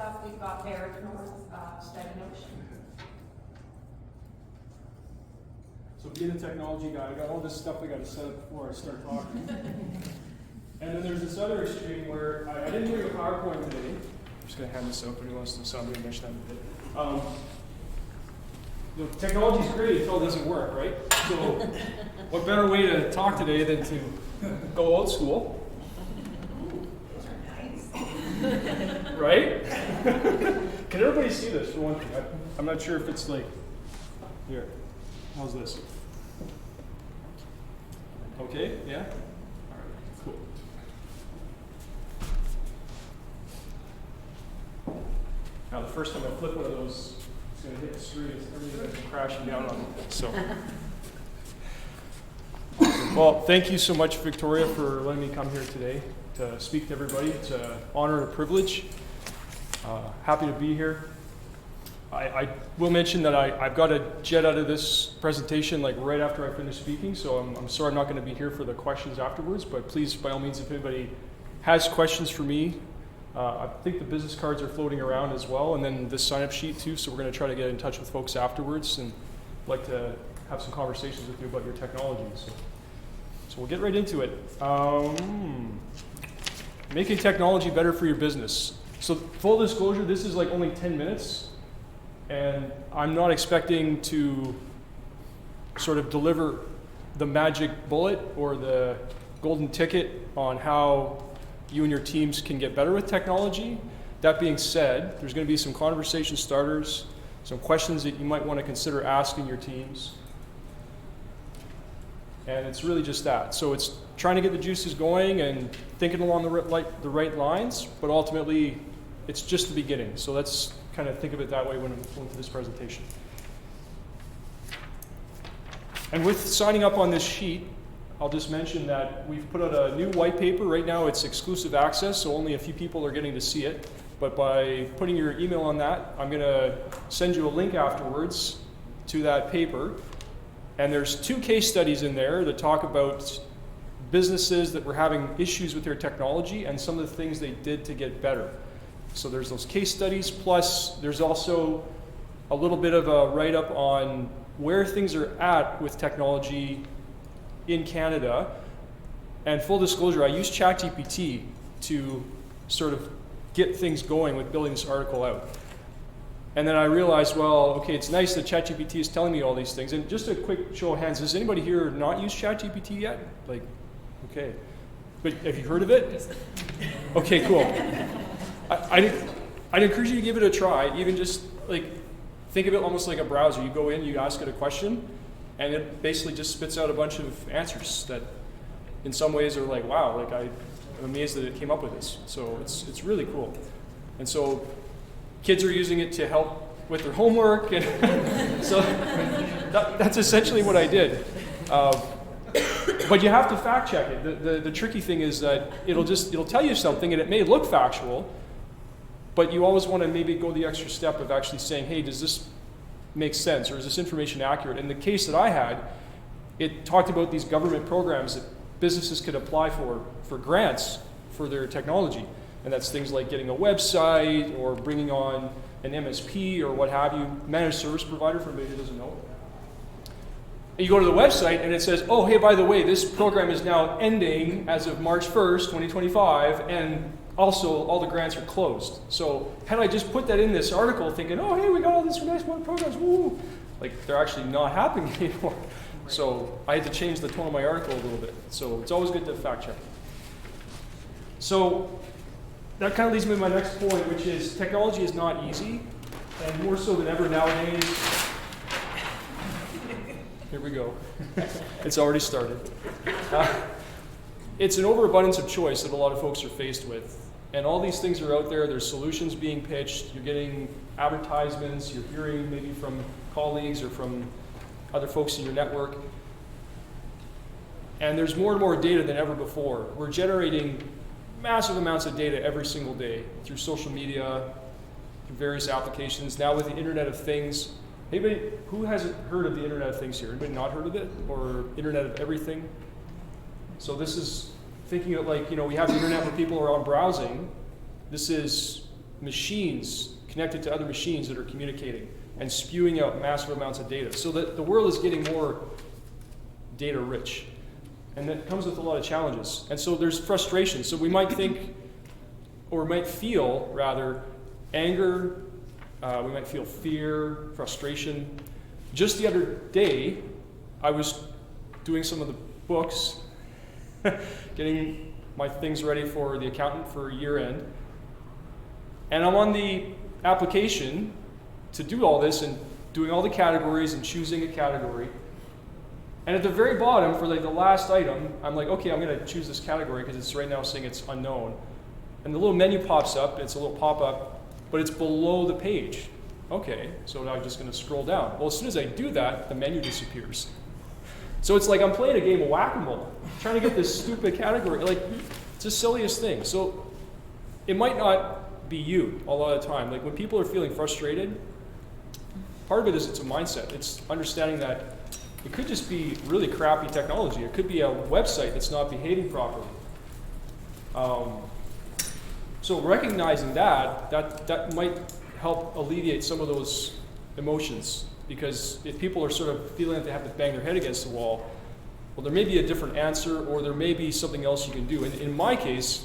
up, we've got Barrett North, Stagnotion. So being a technology guy, I got all this stuff I got to set up before I start talking. And then there's this other extreme where I didn't bring a PowerPoint today. I'm just going to hand this out, but he wants to somebody mention that in a bit. Technology's great until it doesn't work, right? So what better way to talk today than to go old school? Those are nice. Right? Can everybody see this for one thing? I'm not sure if it's like, here, how's this? Okay, yeah? All right, cool. Now the first time I flip one of those, it's going to hit the screen, everything's going to come crashing down on me. So, awesome. Well, thank you so much, Victoria, for letting me come here today to speak to everybody. It's an honor and a privilege. Happy to be here. I will mention that I've got to jet out of this presentation like right after I finish speaking, so I'm sorry I'm not going to be here for the questions afterwards, but please, by all means, if anybody has questions for me, I think the business cards are floating around as well, and then this sign-up sheet too, so we're going to try to get in touch with folks afterwards and like to have some conversations with you about your technology. So we'll get right into it. Making technology better for your business. So full disclosure, this is like only 10 minutes. And I'm not expecting to sort of deliver the magic bullet or the golden ticket on how you and your teams can get better with technology. That being said, there's going to be some conversation starters, some questions that you might want to consider asking your teams. And it's really just that. So it's trying to get the juices going and thinking along the right lines, but ultimately it's just the beginning. So let's kind of think of it that way when I'm going through this presentation. And with signing up on this sheet, I'll just mention that we've put out a new white paper. Right now it's exclusive access, so only a few people are getting to see it. But by putting your email on that, I'm going to send you a link afterwards to that paper. And there's 2 case studies in there that talk about businesses that were having issues with their technology and some of the things they did to get better. So there's those case studies, plus there's also a little bit of a write-up on where things are at with technology in Canada. And full disclosure, I used ChatGPT to sort of get things going with building this article out. And then I realized, well, okay, it's nice that ChatGPT is telling me all these things. And just a quick show of hands, has anybody here not used ChatGPT yet? Like, okay. But have you heard of it? Okay, cool. I'd encourage you to give it a try. Even just like think of it almost like a browser. You go in, you ask it a question, and it basically just spits out a bunch of answers that in some ways are like, wow, like I'm amazed that it came up with this. So it's really cool. And so kids are using it to help with their homework, and so that's essentially what I did. But you have to fact check it. The tricky thing is that it'll tell you something, and it may look factual, but you always want to maybe go the extra step of actually saying, hey, does this make sense, or is this information accurate? In the case that I had, it talked about these government programs that businesses could apply for grants for their technology. And that's things like getting a website or bringing on an MSP or what have you, managed service provider for anybody who doesn't know. And you go to the website and it says, oh, hey, by the way, this program is now ending as of March 1st, 2025, and also all the grants are closed. So had I just put that in this article thinking, oh, hey, we got all these nice programs, woo, like they're actually not happening anymore. So I had to change the tone of my article a little bit. So it's always good to fact check. So that kind of leads me to my next point, which is technology is not easy, and more so than ever nowadays. Here we go. It's already started. It's an overabundance of choice that a lot of folks are faced with. And all these things are out there. There's solutions being pitched. You're getting advertisements. You're hearing maybe from colleagues or from other folks in your network. And there's more and more data than ever before. We're generating massive amounts of data every single day through social media, through various applications. Now with the Internet of Things. Anybody who hasn't heard of the Internet of Things here? Anybody not heard of it? Or Internet of Everything? So this is thinking of like, we have the internet where people are on browsing. This is machines connected to other machines that are communicating and spewing out massive amounts of data. So that the world is getting more data rich. And that comes with a lot of challenges. And so there's frustration. So we might think, or we might feel rather, anger, we might feel fear, frustration. Just the other day, I was doing some of the books, getting my things ready for the accountant for year end. And I'm on the application to do all this and doing all the categories and choosing a category. And at the very bottom, for like the last item, I'm like, okay, I'm going to choose this category because it's right now saying it's unknown. And the little menu pops up, it's a little pop-up, but it's below the page. Okay, so now I'm just going to scroll down. Well, as soon as I do that, the menu disappears. So it's like I'm playing a game of whack-a-mole, trying to get this stupid category. Like, it's the silliest thing. So it might not be you a lot of the time. Like when people are feeling frustrated, part of it is it's a mindset. It's understanding that it could just be really crappy technology. It could be a website that's not behaving properly. So recognizing that might help alleviate some of those emotions, because if people are sort of feeling that they have to bang their head against the wall, well, there may be a different answer, or there may be something else you can do. And in my case,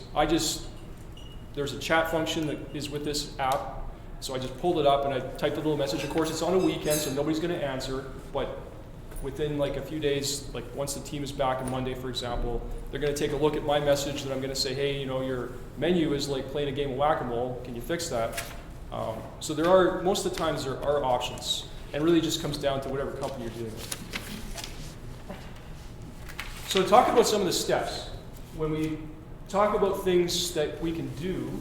there's a chat function that is with this app, so I just pulled it up and I typed a little message. Of course, it's on a weekend, so nobody's going to answer, but within like a few days, like once the team is back on Monday, for example, they're going to take a look at my message that I'm going to say, hey, you know, your menu is like playing a game of whack-a-mole. Can you fix that? So there are, most of the times there are options, and really just comes down to whatever company you're dealing with. So talk about some of the steps. When we talk about things that we can do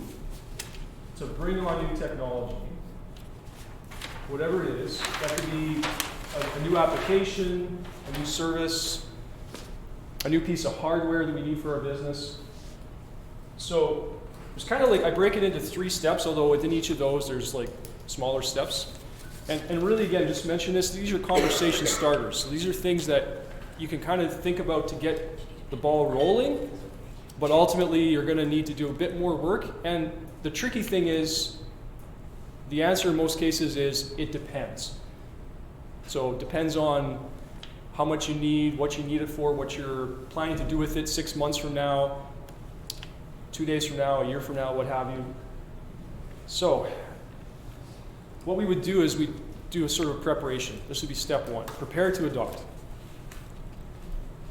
to bring on new technology, whatever it is, that could be a new application, a new service, a new piece of hardware that we need for our business. So it's kind of like I break it into 3 steps, although within each of those there's like smaller steps. And really, again, just mention this, these are conversation starters. So these are things that you can kind of think about to get the ball rolling, but ultimately you're going to need to do a bit more work. And the tricky thing is, the answer in most cases is it depends. So it depends on how much you need, what you need it for, what you're planning to do with it 6 months from now, 2 days from now, a year from now, what have you. So what we would do is we do a sort of preparation. This would be step 1, prepare to adopt.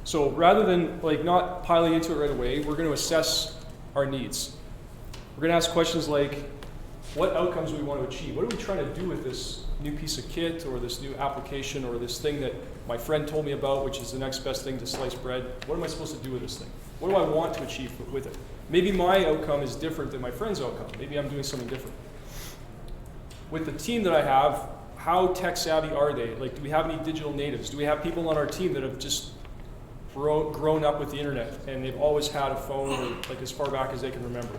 So rather than like not piling into it right away, we're going to assess our needs. We're going to ask questions like, what outcomes do we want to achieve? What are we trying to do with this new piece of kit, or this new application, or this thing that my friend told me about, which is the next best thing to slice bread? What am I supposed to do with this thing? What do I want to achieve with it? Maybe my outcome is different than my friend's outcome. Maybe I'm doing something different. With the team that I have, how tech savvy are they? Like, do we have any digital natives? Do we have people on our team that have just grown up with the internet and they've always had a phone, or like as far back as they can remember?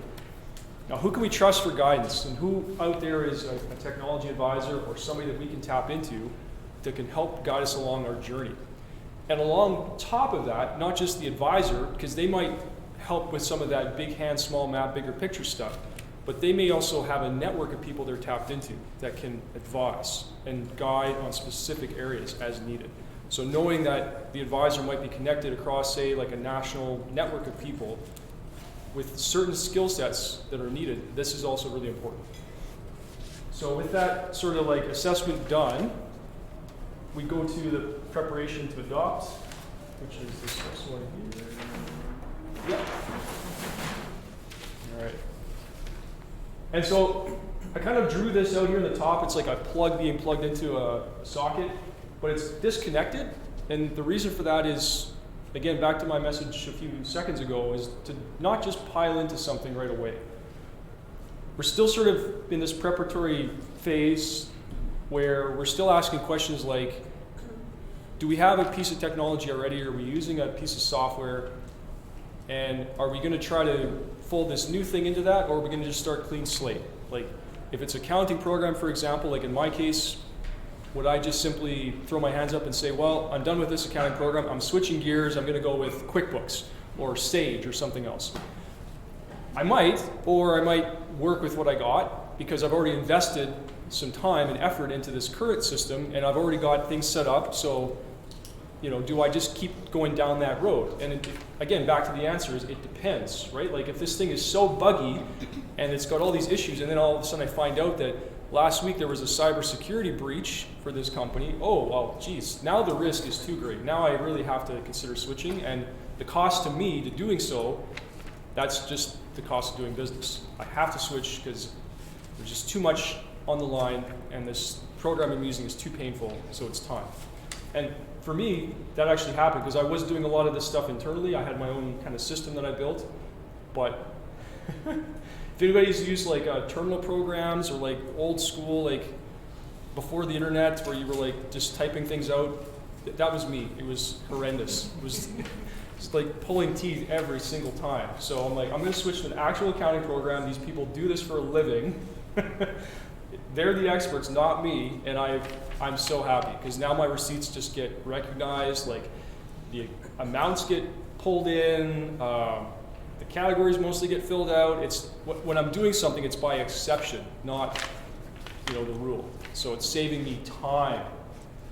Now, who can we trust for guidance? And who out there is a technology advisor or somebody that we can tap into that can help guide us along our journey? And along top of that, not just the advisor, because they might help with some of that big hand, small map, bigger picture stuff, but they may also have a network of people they're tapped into that can advise and guide on specific areas as needed. So knowing that the advisor might be connected across, say, like a national network of people with certain skill sets that are needed, this is also really important. So with that sort of like assessment done, we go to the preparation to adopt, which is this next one here. Yeah. All right. And so I kind of drew this out here in the top. It's like a plug being plugged into a socket, but it's disconnected. And the reason for that is, again, back to my message a few seconds ago, is to not just pile into something right away. We're still sort of in this preparatory phase where we're still asking questions like, do we have a piece of technology already? Are we using a piece of software? And are we going to try to fold this new thing into that, or are we going to just start clean slate? Like, if it's an accounting program, for example, like in my case, would I just simply throw my hands up and say, well, I'm done with this accounting program, I'm switching gears, I'm going to go with QuickBooks or Sage or something else? I might, or I might work with what I got because I've already invested some time and effort into this current system and I've already got things set up. So, do I just keep going down that road? And again, back to the answer is it depends, right? Like if this thing is so buggy and it's got all these issues and then all of a sudden I find out that last week there was a cybersecurity breach for this company. Oh, well, geez, now the risk is too great. Now I really have to consider switching, and the cost to me to doing so, that's just the cost of doing business. I have to switch because there's just too much on the line and this program I'm using is too painful, so it's time. And for me, that actually happened because I was doing a lot of this stuff internally. I had my own kind of system that I built, but if anybody's used like terminal programs or like old school, like before the internet where you were like just typing things out, that was me. It was horrendous. It was just like pulling teeth every single time. So I'm like, I'm gonna switch to an actual accounting program. These people do this for a living. They're the experts, not me, and I'm so happy because now my receipts just get recognized, like the amounts get pulled in, the categories mostly get filled out. It's when I'm doing something, it's by exception, not the rule. So it's saving me time.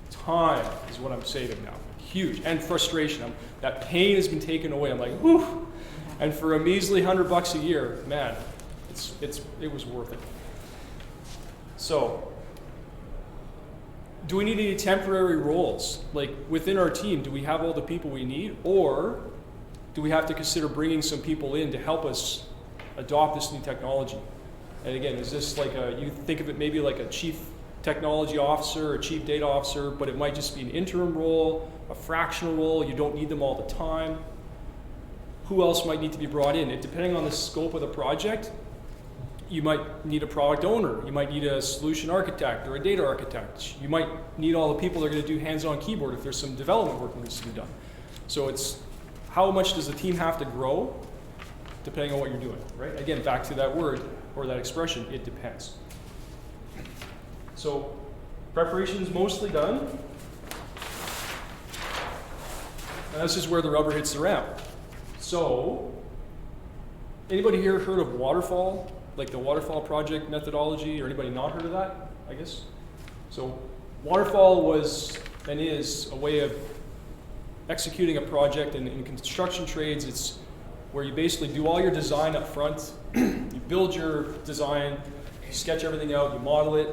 Time is what I'm saving now. Huge. And frustration. That pain has been taken away. I'm like, whew. And for a measly $100 a year, man, it was worth it. So, do we need any temporary roles? Like within our team, do we have all the people we need? Or do we have to consider bringing some people in to help us adopt this new technology? And again, is this like you think of it maybe like a chief technology officer or chief data officer, but it might just be an interim role, a fractional role, you don't need them all the time. Who else might need to be brought in? Depending on the scope of the project, you might need a product owner, you might need a solution architect or a data architect. You might need all the people that are going to do hands-on keyboard if there's some development work that needs to be done. So it's how much does the team have to grow depending on what you're doing, right? Again, back to that word or that expression, it depends. So preparation is mostly done. And this is where the rubber hits the road. So, anybody here heard of waterfall? Like the waterfall project methodology, or anybody not heard of that, I guess? So waterfall was and is a way of executing a project, and in construction trades, it's where you basically do all your design up front, you build your design, you sketch everything out, you model it,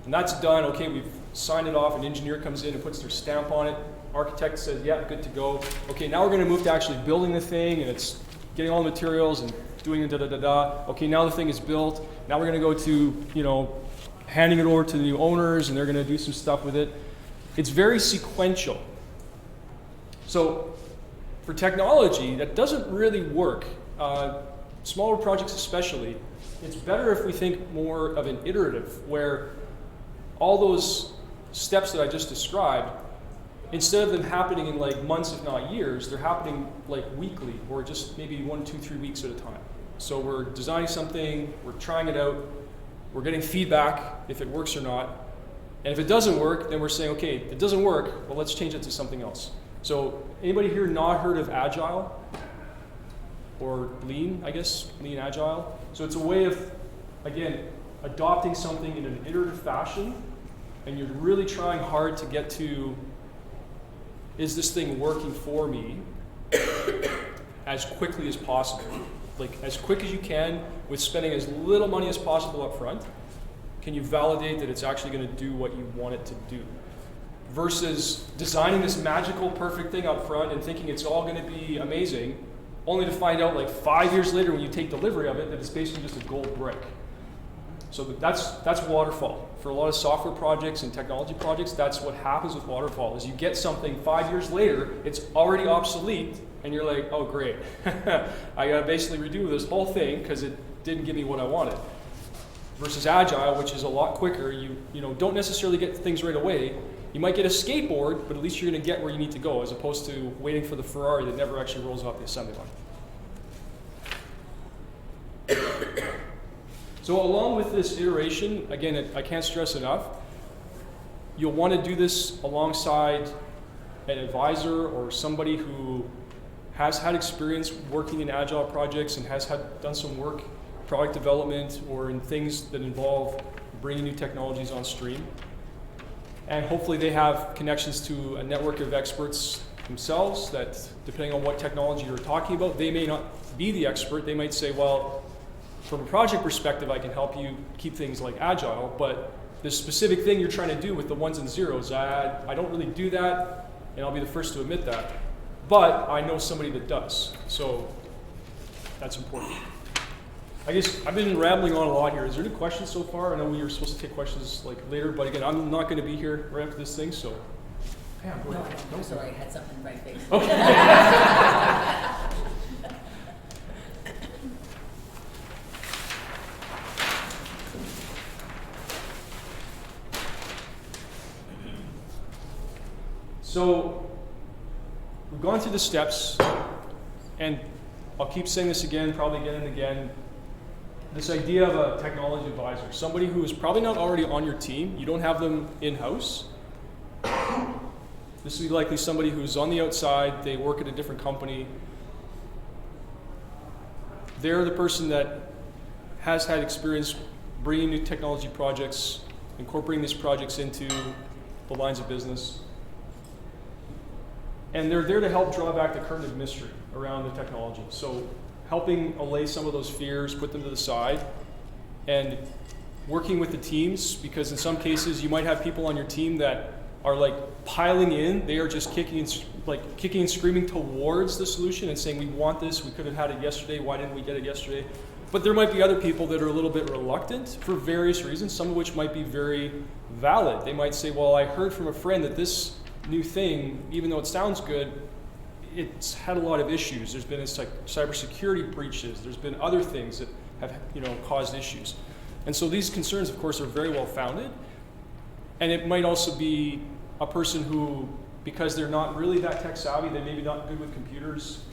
and that's done. Okay, we've signed it off, an engineer comes in and puts their stamp on it, architect says, yeah, good to go. Okay, now we're gonna move to actually building the thing, and it's getting all the materials and doing the da-da-da-da. Okay, now the thing is built. Now we're gonna go to, handing it over to the new owners, and they're gonna do some stuff with it. It's very sequential. So for technology, that doesn't really work. Smaller projects especially, it's better if we think more of an iterative, where all those steps that I just described, instead of them happening in like months, if not years, they're happening like weekly, or just maybe 1, 2, 3 weeks at a time. So we're designing something, we're trying it out, we're getting feedback if it works or not. And if it doesn't work, then we're saying, okay, it doesn't work, well, let's change it to something else. So anybody here not heard of Agile? Or Lean, I guess, Lean Agile? So it's a way of, again, adopting something in an iterative fashion, and you're really trying hard to get to, is this thing working for me as quickly as possible? Like as quick as you can with spending as little money as possible up front. Can you validate that it's actually going to do what you want it to do? Versus designing this magical, perfect thing up front and thinking it's all going to be amazing, only to find out like 5 years later when you take delivery of it that it's basically just a gold brick. So that's waterfall. For a lot of software projects and technology projects, that's what happens with waterfall, is you get something 5 years later, it's already obsolete, and you're like, oh great, I gotta basically redo this whole thing because it didn't give me what I wanted. Versus Agile, which is a lot quicker, you don't necessarily get things right away. You might get a skateboard, but at least you're gonna get where you need to go, as opposed to waiting for the Ferrari that never actually rolls off the assembly line. So along with this iteration, again, I can't stress enough, you'll want to do this alongside an advisor or somebody who has had experience working in agile projects and has done some work, product development, or in things that involve bringing new technologies on stream. And hopefully they have connections to a network of experts themselves that, depending on what technology you're talking about, they may not be the expert. They might say, well, from a project perspective, I can help you keep things like agile, but the specific thing you're trying to do with the ones and zeros, I don't really do that, and I'll be the first to admit that. But I know somebody that does, so that's important. I guess I've been rambling on a lot here. Is there any questions so far? I know we were supposed to take questions like later, but again, I'm not going to be here right after this thing, so. Pam, go ahead. No, I'm sorry, I had something in my face. Okay. So we've gone through the steps, and I'll keep saying this again, probably again and again. This idea of a technology advisor, somebody who is probably not already on your team, you don't have them in-house. This would be likely somebody who's on the outside, they work at a different company. They're the person that has had experience bringing new technology projects, incorporating these projects into the lines of business. And they're there to help draw back the curtain of mystery around the technology. So helping allay some of those fears, put them to the side, and working with the teams, because in some cases you might have people on your team that are like piling in. They are just kicking and screaming towards the solution and saying, we want this, we could have had it yesterday, why didn't we get it yesterday? But there might be other people that are a little bit reluctant for various reasons, some of which might be very valid. They might say, well, I heard from a friend that this new thing, even though it sounds good, it's had a lot of issues. There's been cybersecurity breaches. There's been other things that have caused issues. And so these concerns, of course, are very well founded. And it might also be a person who, because they're not really that tech savvy, they may be not good with computers,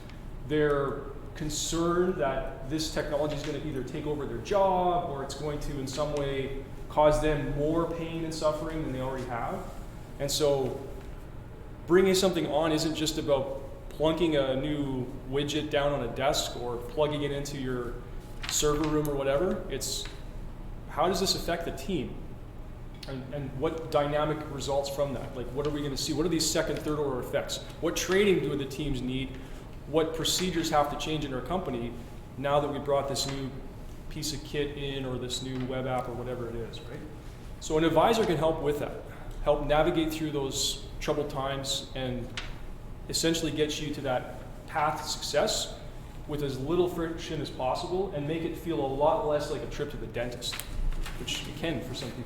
they're concerned that this technology is going to either take over their job or it's going to in some way cause them more pain and suffering than they already have. And so bringing something on isn't just about plunking a new widget down on a desk or plugging it into your server room or whatever. It's how does this affect the team? And what dynamic results from that? Like, what are we going to see? What are these second, third order effects? What training do the teams need? What procedures have to change in our company now that we brought this new piece of kit in or this new web app or whatever it is, right? So an advisor can help with that, help navigate through those troubled times and essentially get you to that path to success with as little friction as possible and make it feel a lot less like a trip to the dentist, which it can for some people.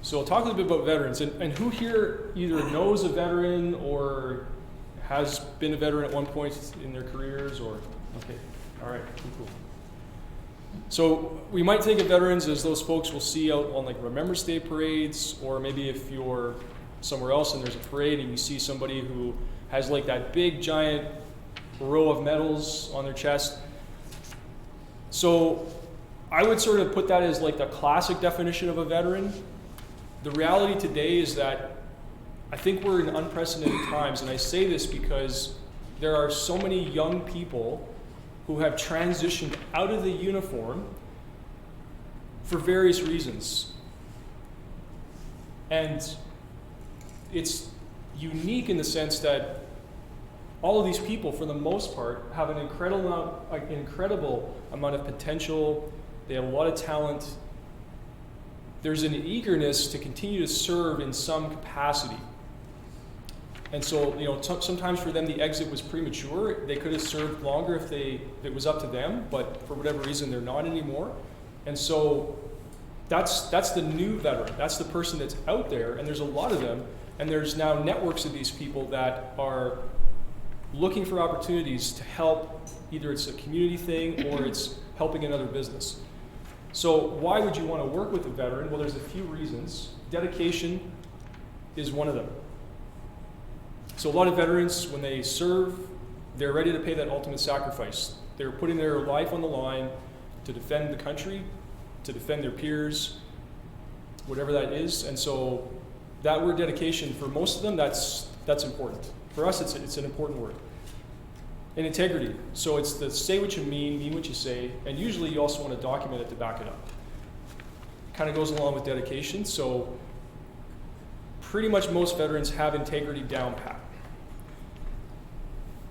So I'll talk a little bit about veterans, and who here either knows a veteran or has been a veteran at one point in their careers, or, okay, all right, cool. So we might think of veterans as those folks we'll see out on like Remembrance Day parades, or maybe if you're somewhere else and there's a parade and you see somebody who has like that big giant row of medals on their chest. So I would sort of put that as like the classic definition of a veteran. The reality today is that I think we're in unprecedented times, and I say this because there are so many young people who have transitioned out of the uniform for various reasons. And it's unique in the sense that all of these people, for the most part, have an incredible amount of potential. They have a lot of talent. There's an eagerness to continue to serve in some capacity. And so, sometimes for them the exit was premature. They could have served longer if it was up to them, but for whatever reason they're not anymore. And so that's the new veteran. That's the person that's out there, and there's a lot of them. And there's now networks of these people that are looking for opportunities to help. Either it's a community thing or it's helping another business. So why would you want to work with a veteran? Well, there's a few reasons. Dedication is one of them. So a lot of veterans, when they serve, they're ready to pay that ultimate sacrifice. They're putting their life on the line to defend the country, to defend their peers. whatever that is. And so that word dedication, for most of them, that's important. For us, it's an important word. And integrity. So it's the say what you mean what you say, and usually you also want to document it to back it up. Kind of goes along with dedication. So pretty much most veterans have integrity down pat.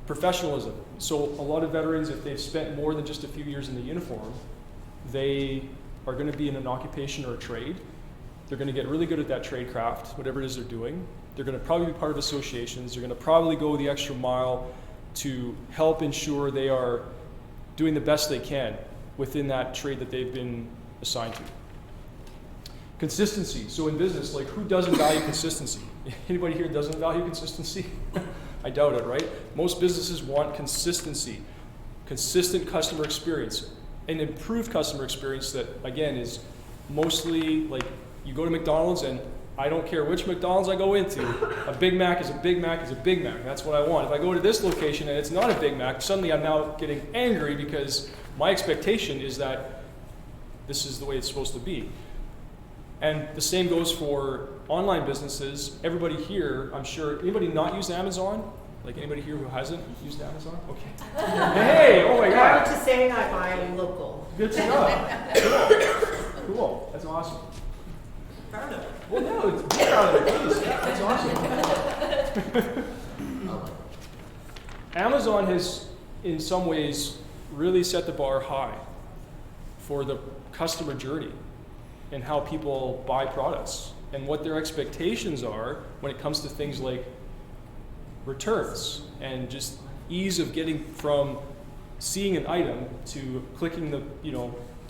Professionalism. So a lot of veterans, if they've spent more than just a few years in the uniform, they are going to be in an occupation or a trade. They're going to get really good at that trade craft, whatever it is they're doing. They're going to probably be part of associations. They're going to probably go the extra mile to help ensure they are doing the best they can within that trade that they've been assigned to. Consistency. So in business, like, who doesn't value consistency? Anybody here doesn't value consistency? I doubt it, right? Most businesses want consistency, consistent customer experience, an improved customer experience that, again, is mostly like you go to McDonald's, and I don't care which McDonald's I go into, a Big Mac is a Big Mac is a Big Mac. That's what I want. If I go to this location and it's not a Big Mac, suddenly I'm now getting angry because my expectation is that this is the way it's supposed to be. And the same goes for online businesses. Everybody here, I'm sure, anybody not used Amazon? Like, anybody here who hasn't used Amazon? Okay. Hey, oh my God. Proud to say I buy local. Good to know. Cool. That's awesome. Proud of it. Well, no, be proud of it, please. That's awesome. Amazon has, in some ways, really set the bar high for the customer journey and how people buy products and what their expectations are when it comes to things like returns and just ease of getting from seeing an item to clicking the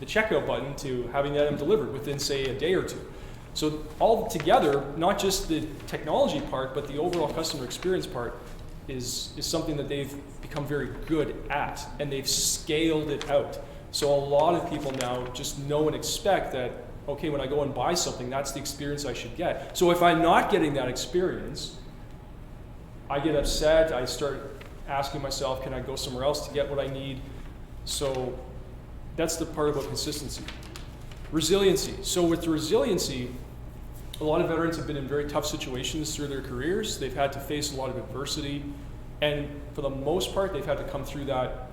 checkout button to having the item delivered within, say, a day or two. So all together, not just the technology part, but the overall customer experience part is something that they've become very good at, and they've scaled it out. So a lot of people now just know and expect that, okay, when I go and buy something, that's the experience I should get. So if I'm not getting that experience, I get upset. I start asking myself, can I go somewhere else to get what I need? So that's the part about consistency. Resiliency. So with the resiliency, a lot of veterans have been in very tough situations through their careers. They've had to face a lot of adversity, and for the most part, they've had to come through that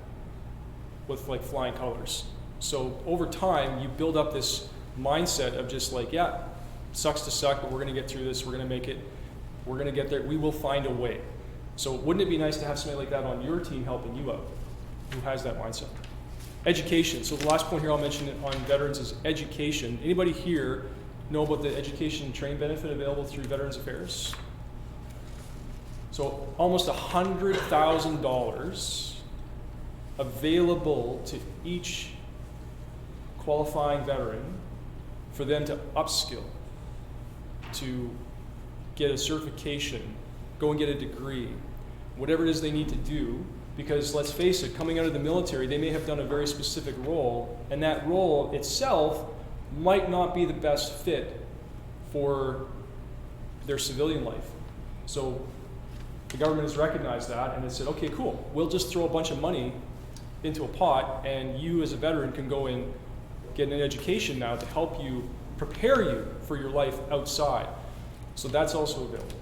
with like flying colors. So over time, you build up this mindset of just like, yeah, sucks to suck, but we're going to get through this. We're going to make it. We're going to get there. We will find a way. So wouldn't it be nice to have somebody like that on your team helping you out, who has that mindset? Education. So the last point here I'll mention on veterans is education. Anybody here know about the education and training benefit available through Veterans Affairs? So almost $100,000 available to each qualifying veteran for them to upskill, to get a certification, go and get a degree, whatever it is they need to do. Because let's face it, coming out of the military, they may have done a very specific role, and that role itself might not be the best fit for their civilian life. So the government has recognized that, and it said, okay, cool, we'll just throw a bunch of money into a pot, and you as a veteran can go and get an education now to help you, prepare you for your life outside. So that's also available.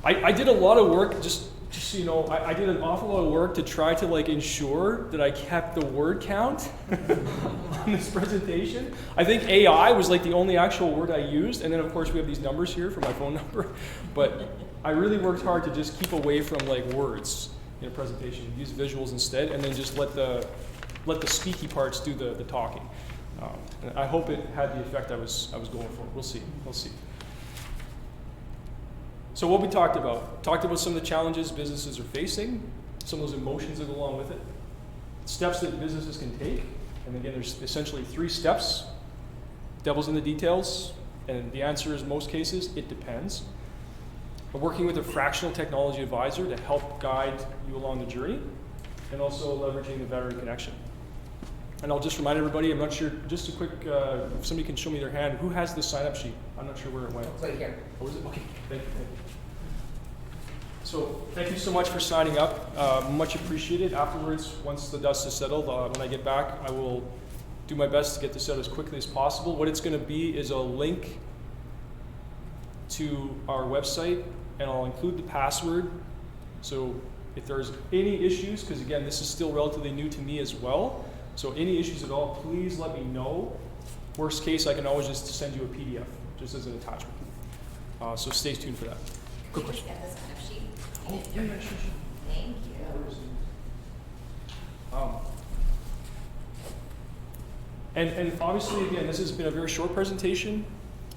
I did a lot of work, just so you know, I did an awful lot of work to try to like ensure that I kept the word count on this presentation. I think AI was like the only actual word I used, and then of course we have these numbers here for my phone number, but I really worked hard to just keep away from like words in a presentation, use visuals instead, and then just let the speaky parts do the talking. And I hope it had the effect I was going for. We'll see. So what we talked about some of the challenges businesses are facing, some of those emotions that go along with it, steps that businesses can take, and again, there's essentially 3 steps. Devil's in the details, and the answer is, most cases, it depends. We're working with a fractional technology advisor to help guide you along the journey, and also leveraging the veteran connection. And I'll just remind everybody, I'm not sure, just a quick, if somebody can show me their hand, who has the sign-up sheet? I'm not sure where it went. Right here. Oh, is it? Okay, thank you. So thank you so much for signing up. Much appreciated. Afterwards, once the dust is settled, when I get back, I will do my best to get this out as quickly as possible. What it's going to be is a link to our website, and I'll include the password. So if there's any issues, because again, this is still relatively new to me as well, so any issues at all, please let me know. Worst case, I can always just send you a PDF, just as an attachment. So stay tuned for that. Quick Can you question. just get this kind of sheet? Oh, yeah, sure. Thank you. And obviously, again, this has been a very short presentation,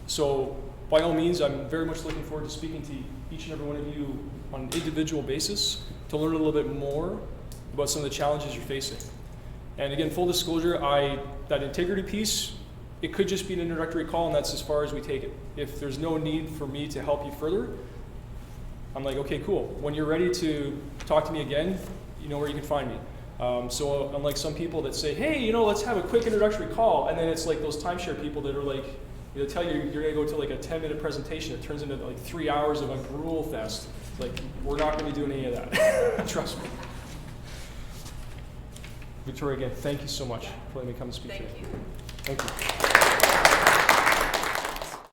so by all means, I'm very much looking forward to speaking to each and every one of you on an individual basis to learn a little bit more about some of the challenges you're facing. And again, full disclosure, that integrity piece, it could just be an introductory call, and that's as far as we take it. If there's no need for me to help you further, I'm like, okay, cool. When you're ready to talk to me again, you know where you can find me. So unlike some people that say, hey, let's have a quick introductory call, and then it's like those timeshare people that are like, they'll tell you you're gonna go to like a 10-minute presentation. It turns into like 3 hours of a gruel fest. Like, we're not gonna be doing any of that. Trust me. Victoria, again, thank you so much for letting me come and speak to you. Thank you. Thank you.